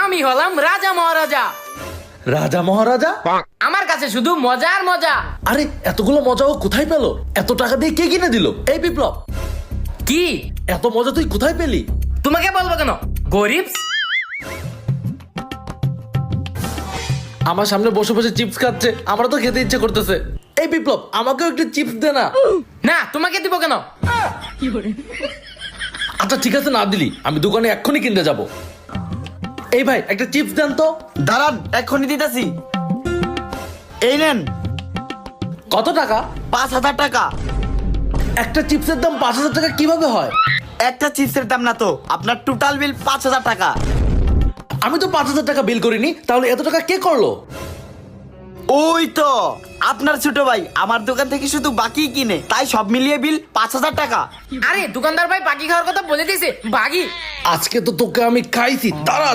আমি হলাম রাজা মহারাজা। রাজা মহারাজা? আমার কাছে শুধু মজা আর মজা। আরে এতগুলো মজা ও কোথায় পেলো? এত টাকা দিয়ে কে কিনে দিল? এই বিপ্লব, কি এত মজা তুই কোথায় পেলি? তোমাকে বলবো কেন? গরিব। আমার সামনে বসে বসে চিপস খাচ্ছে, আমার তো খেতে ইচ্ছে করতেছে। এই বিপ্লব, আমাকেও একটু চিপস দে না। না, তোমাকে দিব কেন? আচ্ছা ঠিক আছে, না দিলি আমি দোকানে এক্ষুনি কিনতে যাব। এই ভাই, একটা চিপস দেন তো। দাঁড়ান, এক্ষুনি দিতেছি। এই নেন। কত টাকা? 5,000 টাকা। একটা চিপসের দাম 5,000 টাকা কিভাবে হয়? একটা চিপসের দাম না তো, আপনার টোটাল বিল 5,000 টাকা। আমি তো 5,000 টাকা বিল করিনি, তাহলে এত টাকা কে করলো? ওই তো আপনার ছোট ভাই আমার দোকান থেকে শুধু বাকি কিনে, তাই সব মিলিয়ে বিল 5,000 টাকা। আরে দোকানদার ভাই বাকি খাওয়ার কথা বলে দিয়েছে, বাকি। আজকে তো তোকে আমি খাইছি, দাঁড়া।